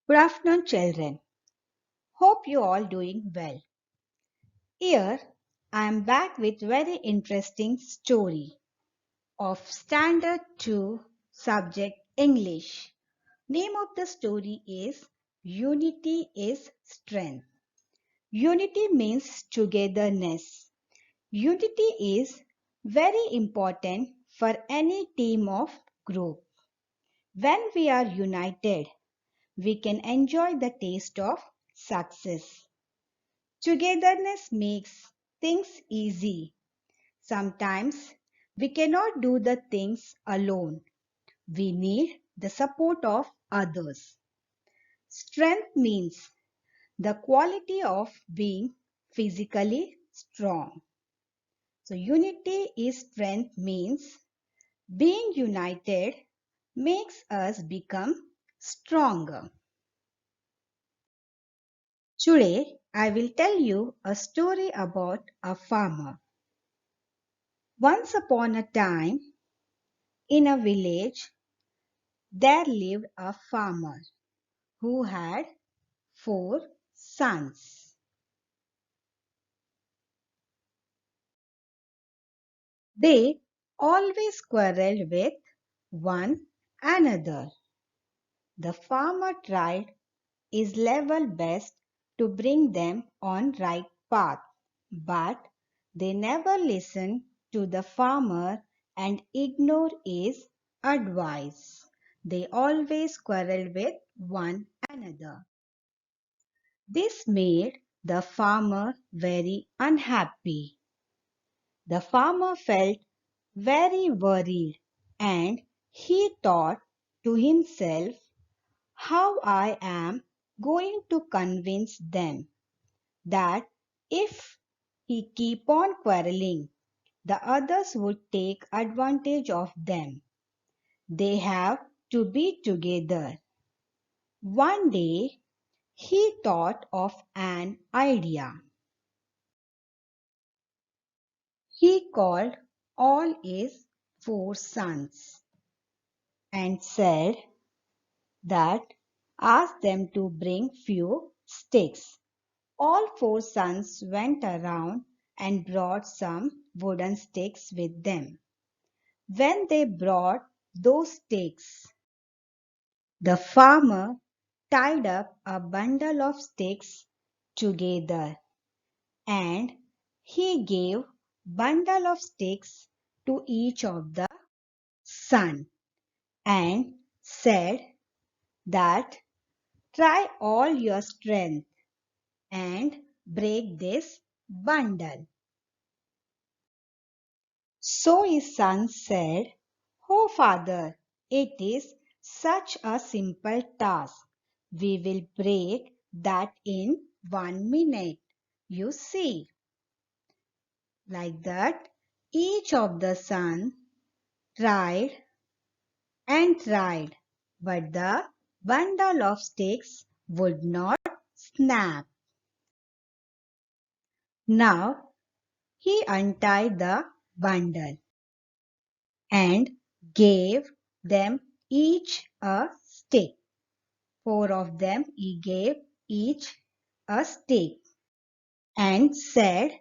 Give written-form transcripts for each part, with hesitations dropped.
Good afternoon, children. Hope you all doing well. Here I am back with very interesting story of Standard 2 subject English. Name of the story is Unity is Strength. Unity means togetherness. Unity is very important for any team of group. When we are united, we can enjoy the taste of success. Togetherness makes things easy. Sometimes we cannot do the things alone. We need the support of others. Strength means the quality of being physically strong. So unity is strength means being united makes us become stronger. Today I will tell you a story about a farmer. Once upon a time, in a village, there lived a farmer who had 4 sons. They always quarreled with one another. The farmer tried his level best to bring them on right path, but they never listened to the farmer and ignored his advice. They always quarreled with one another. This made the farmer very unhappy. The farmer felt very worried and he thought to himself, how I am going to convince them that if he keep on quarreling, the others would take advantage of them. They have to be together. One day, he thought of an idea. He called all his 4 sons and said that ask them to bring few sticks. All 4 sons went around and brought some wooden sticks with them. When they brought those sticks, the farmer tied up a bundle of sticks together and he gave bundle of sticks to each of the son and said that try all your strength and break this bundle. So his son said, "Oh father, it is such a simple task. We will break that in 1 minute. You see." Like that, each of the sons tried and tried, but the bundle of sticks would not snap. Now he untied the bundle and gave them each a stick. 4 of them he gave each a stick and said,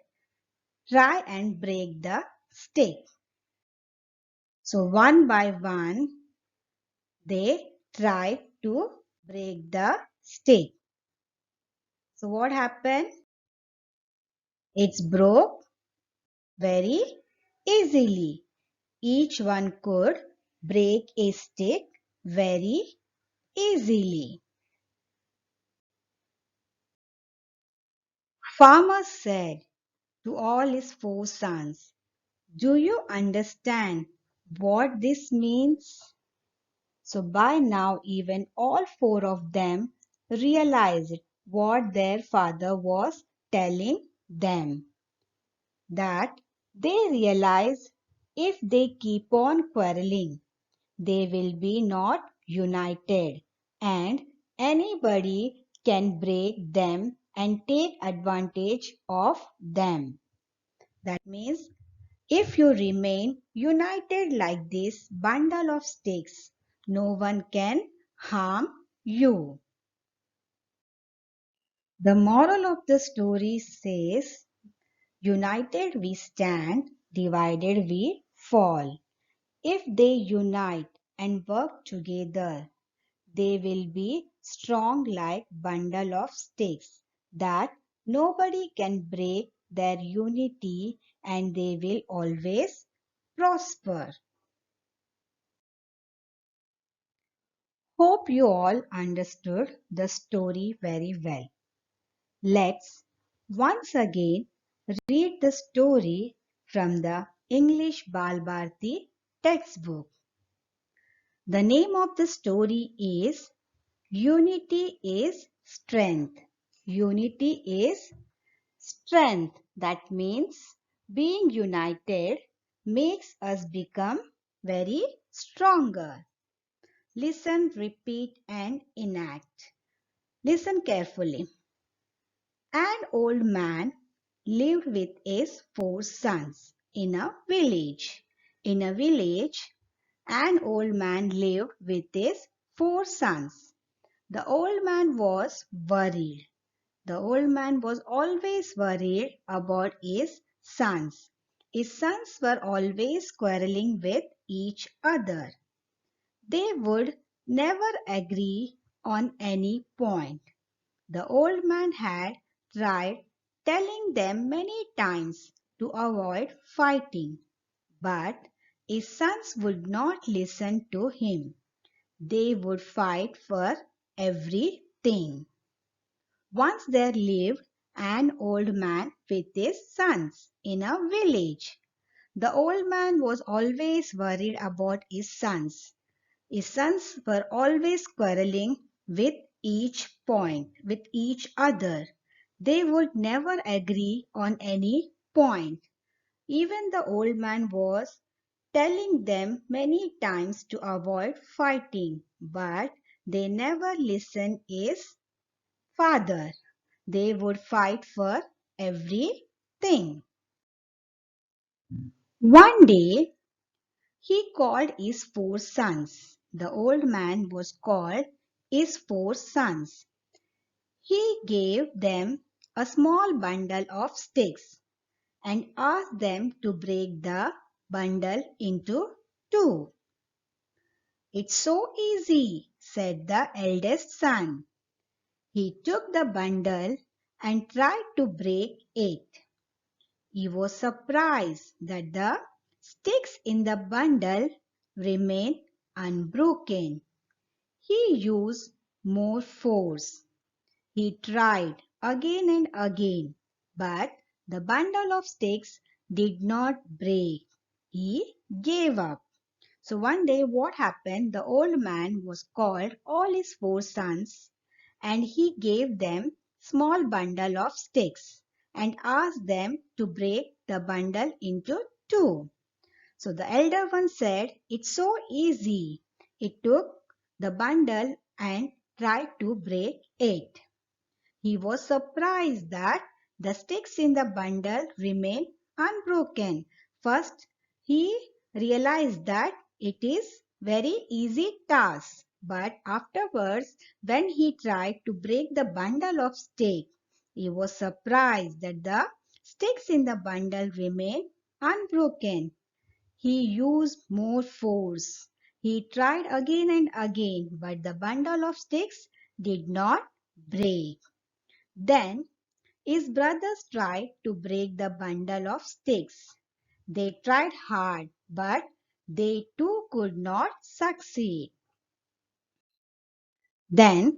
try and break the stick. So one by one they tried to break the stick. So what happened? It's broke very easily. Each one could break a stick very easily. Farmer said to all his 4 sons, do you understand what this means? So by now even all 4 of them realized what their father was telling them. That they realize if they keep on quarreling, they will be not united and anybody can break them and take advantage of them. That means if you remain united like this bundle of sticks, no one can harm you. The moral of the story says, united we stand, divided we fall. If they unite and work together, they will be strong like bundle of sticks that nobody can break their unity, and they will always prosper. Hope you all understood the story very well. Let's once again read the story from the English Bal Bharti textbook. The name of the story is Unity is Strength. Unity is strength. That means being united makes us become very stronger. Listen, repeat, and enact. Listen carefully. An old man lived with his four sons in a village. In a village, an old man lived with his four sons. The old man was worried. The old man was always worried about his sons. His sons were always quarreling with each other. They would never agree on any point. The old man had tried telling them many times to avoid fighting, but his sons would not listen to him. They would fight for everything. Once there lived an old man with his sons in a village. The old man was always worried about his sons. His sons were always quarreling with with each other. They would never agree on any point. Even the old man was telling them many times to avoid fighting, but they never listened his father. They would fight for everything. One day, he called his four sons. The old man was called his four sons. He gave them a small bundle of sticks and asked them to break the bundle into two. It's so easy, said the eldest son. He took the bundle and tried to break it. He was surprised that the sticks in the bundle remained unbroken. He used more force. He tried again and again, but the bundle of sticks did not break. He gave up. So one day what happened? The old man was called all his four sons, and he gave them small bundle of sticks and asked them to break the bundle into two. So the elder one said, it's so easy. He took the bundle and tried to break it. He was surprised that the sticks in the bundle remained unbroken. First, he realized that it is very easy task. But afterwards, when he tried to break the bundle of sticks, he was surprised that the sticks in the bundle remained unbroken. He used more force. He tried again and again, but the bundle of sticks did not break. Then his brothers tried to break the bundle of sticks. They tried hard, but they too could not succeed. Then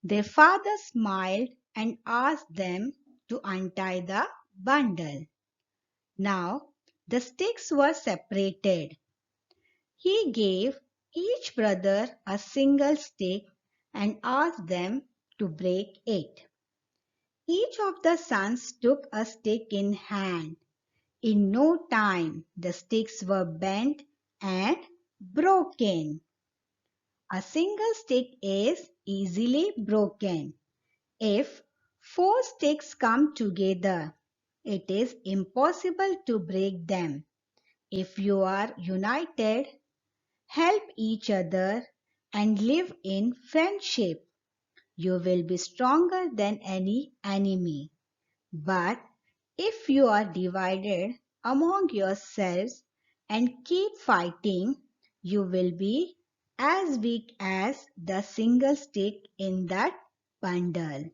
their father smiled and asked them to untie the bundle. Now the sticks were separated. He gave each brother a single stick and asked them to break it. Each of the sons took a stick in hand. In no time, the sticks were bent and broken. A single stick is easily broken. If four sticks come together, it is impossible to break them. If you are united, help each other, and live in friendship, you will be stronger than any enemy. But if you are divided among yourselves and keep fighting, you will be as weak as the single stick in that bundle.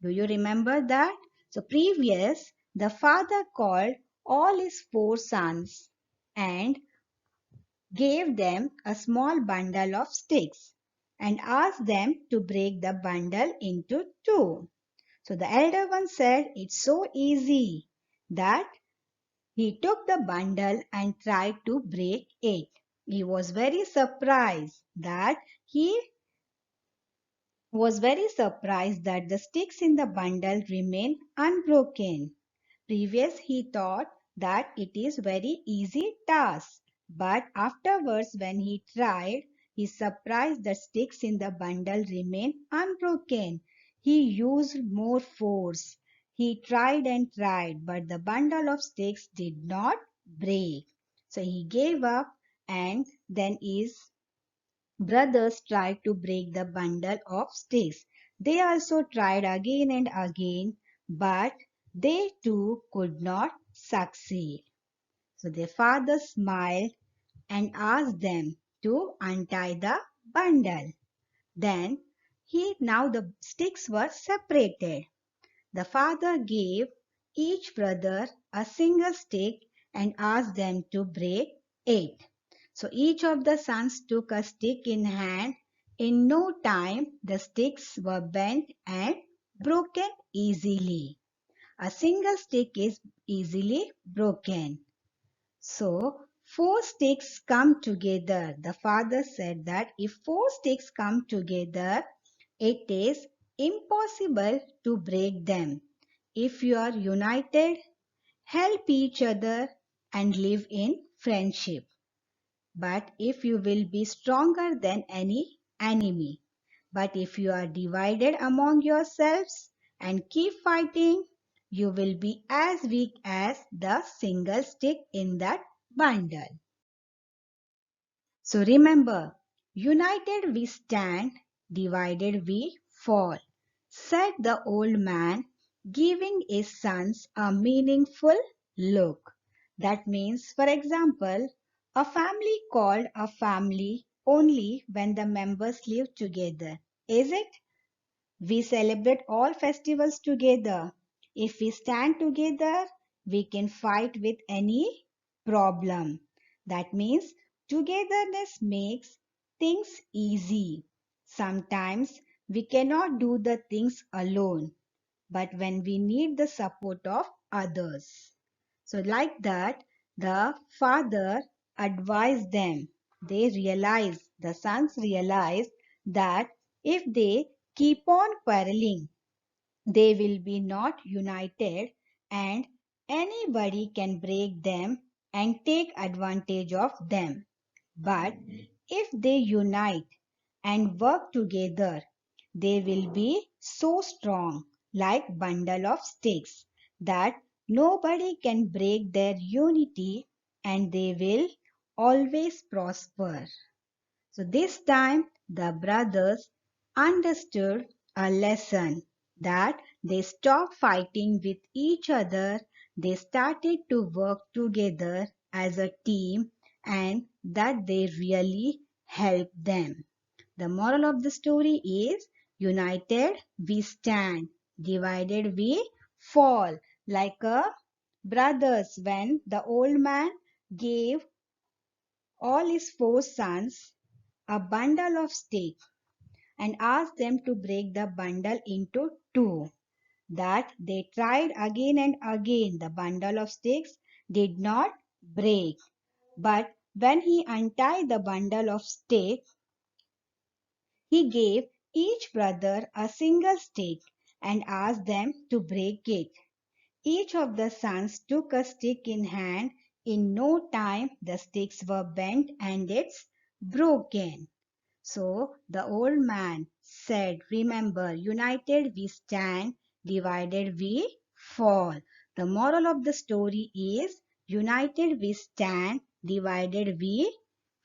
Do you remember that? So previous, the father called all his four sons and gave them a small bundle of sticks and asked them to break the bundle into two. So the elder one said, "It's so easy," that he took the bundle and tried to break it. He was very surprised that he was very surprised that the sticks in the bundle remained unbroken. Previous he thought that it is very easy task, but afterwards when he tried, he surprised that sticks in the bundle remained unbroken. He used more force. He tried and tried, but the bundle of sticks did not break. So he gave up, and then his brothers tried to break the bundle of sticks. They also tried again and again, but they too could not succeed. So their father smiled and asked them to untie the bundle. Then now the sticks were separated. The father gave each brother a single stick and asked them to break it. So each of the sons took a stick in hand. In no time, the sticks were bent and broken easily. A single stick is easily broken. So, four sticks come together. The father said that if four sticks come together, it is impossible to break them. If you are united, help each other and live in friendship. But if you will be stronger than any enemy. But if you are divided among yourselves and keep fighting, you will be as weak as the single stick in that bundle. So remember, united we stand, divided we fall, said the old man, giving his sons a meaningful look. That means, for example, a family called a family only when the members live together. Is it? We celebrate all festivals together. If we stand together, we can fight with any problem. That means togetherness makes things easy. Sometimes we cannot do the things alone, but when we need the support of others. So like that, the father advised them. The sons realized that if they keep on quarreling, they will be not united and anybody can break them and take advantage of them. But if they unite and work together, they will be so strong like bundle of sticks that nobody can break their unity and they will always prosper. So this time the brothers understood a lesson that they stopped fighting with each other, they started to work together as a team and that they really helped them. The moral of the story is united we stand, divided we fall. Like a brothers when the old man gave all his four sons a bundle of sticks and asked them to break the bundle into two. That they tried again and again. The bundle of sticks did not break. But when he untied the bundle of sticks, he gave each brother a single stick and asked them to break it. Each of the sons took a stick in hand. In no time, the sticks were bent and it's broken. So the old man said, "Remember, united we stand, divided we fall." The moral of the story is united we stand, divided we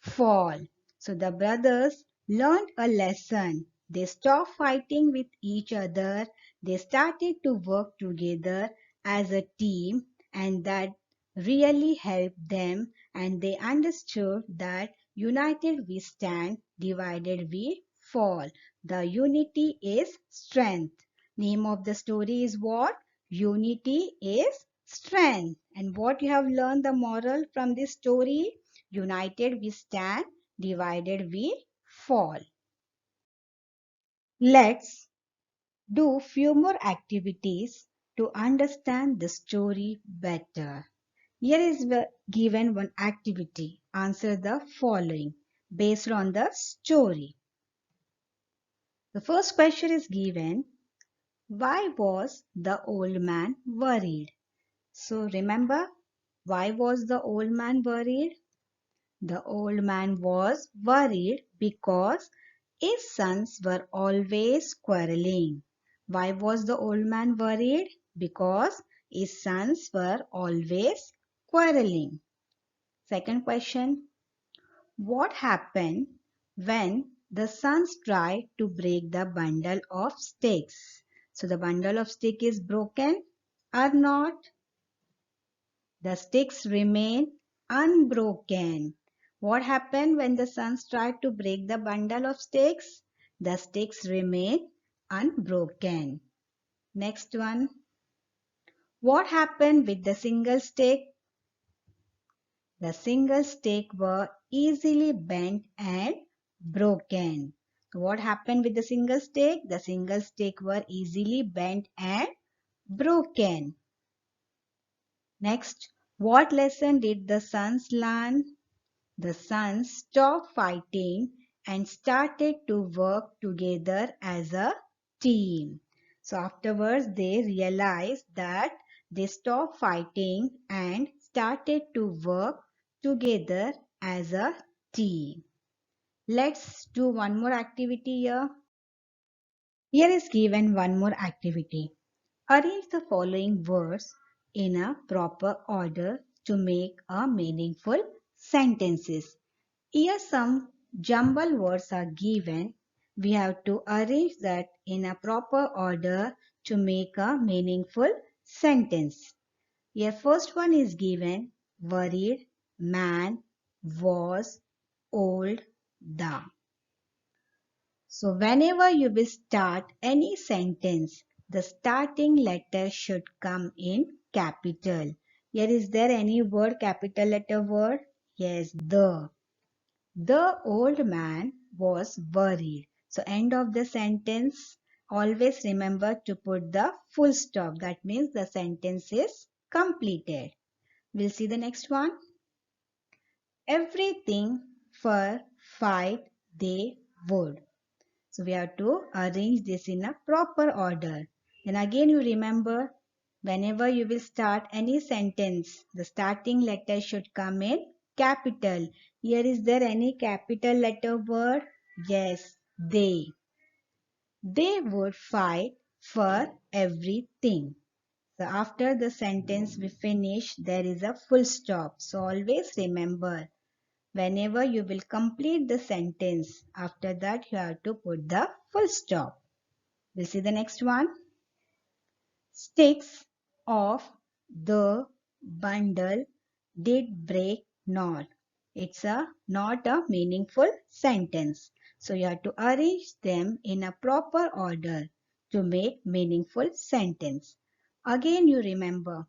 fall. So the brothers learned a lesson They stopped fighting with each other. They started to work together as a team, and that really helped them. And they understood that united we stand, divided we fall. The unity is strength. Name of the story is what? Unity is strength. And what you have learned the moral from this story? United we stand, divided we fall. Let's do few more activities to understand the story better. Here is given one activity. Answer the following based on the story. The first question is given. Why was the old man worried? So remember, why was the old man worried? The old man was worried because his sons were always quarreling. Why was the old man worried? Because his sons were always quarreling. Second question. What happened when the sons tried to break the bundle of sticks? So the bundle of stick is broken or not? The sticks remain unbroken. What happened when the sons tried to break the bundle of sticks? The sticks remain unbroken. Next one. What happened with the single stick? The single stick were easily bent and broken. What happened with the single stick? The single stick were easily bent and broken. Next, what lesson did the sons learn? The sons stopped fighting and started to work together as a team. So afterwards they realized that they stopped fighting and started to work together as a team. Let's do one more activity here. Here is given one more activity. Arrange the following words in a proper order to make a meaningful sentences. Here some jumble words are given. We have to arrange that in a proper order to make a meaningful sentence. Here first one is given worried, man, was, old, the. So whenever you will start any sentence, the starting letter should come in capital. Here is there any word, capital letter word? Yes, the. The old man was worried. So end of the sentence, always remember to put the full stop. That means the sentence is completed. We'll see the next one. Everything for fight they would. So we have to arrange this in a proper order. Then again you remember, whenever you will start any sentence, the starting letter should come in capital. Here is there any capital letter word? Yes, they. They would fight for everything. So after the sentence we finish, there is a full stop. So always remember, whenever you will complete the sentence, after that you have to put the full stop. We'll see the next one. Sticks of the bundle did break not. It's not a meaningful sentence. So you have to arrange them in a proper order to make meaningful sentence. Again you remember.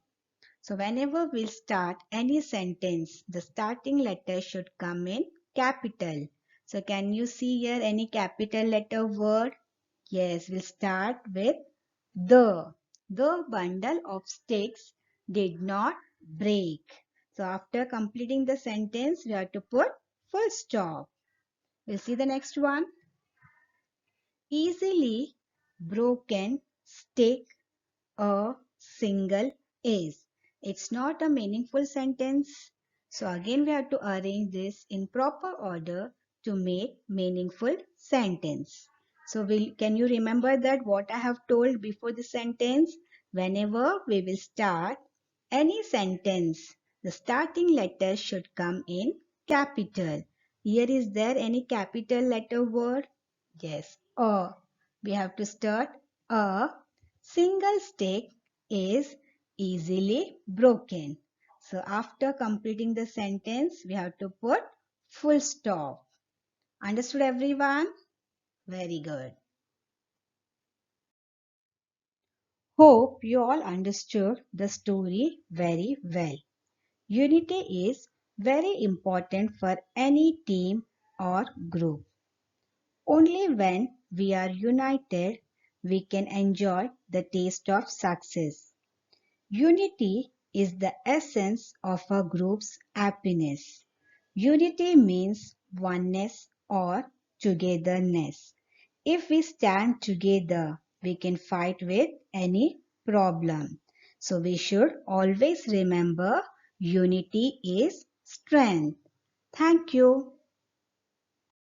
So whenever we start any sentence, the starting letter should come in capital. So can you see here any capital letter word? Yes, we'll start with the. The bundle of sticks did not break. So after completing the sentence, we have to put full stop. We'll see the next one. Easily broken stick a single is. It's not a meaningful sentence. So again we have to arrange this in proper order to make meaningful sentence. So can you remember that what I have told before the sentence? Whenever we will start any sentence, the starting letter should come in capital. Here is there any capital letter word? Yes, a. we have to start. A single stick is easily broken. So after completing the sentence, we have to put full stop. Understood everyone? Very good. Hope you all understood the story very well. Unity is very important for any team or group. Only when we are united, we can enjoy the taste of success. Unity is the essence of a group's happiness. Unity means oneness or togetherness. If we stand together, we can fight with any problem. So we should always remember unity is strength. Thank you.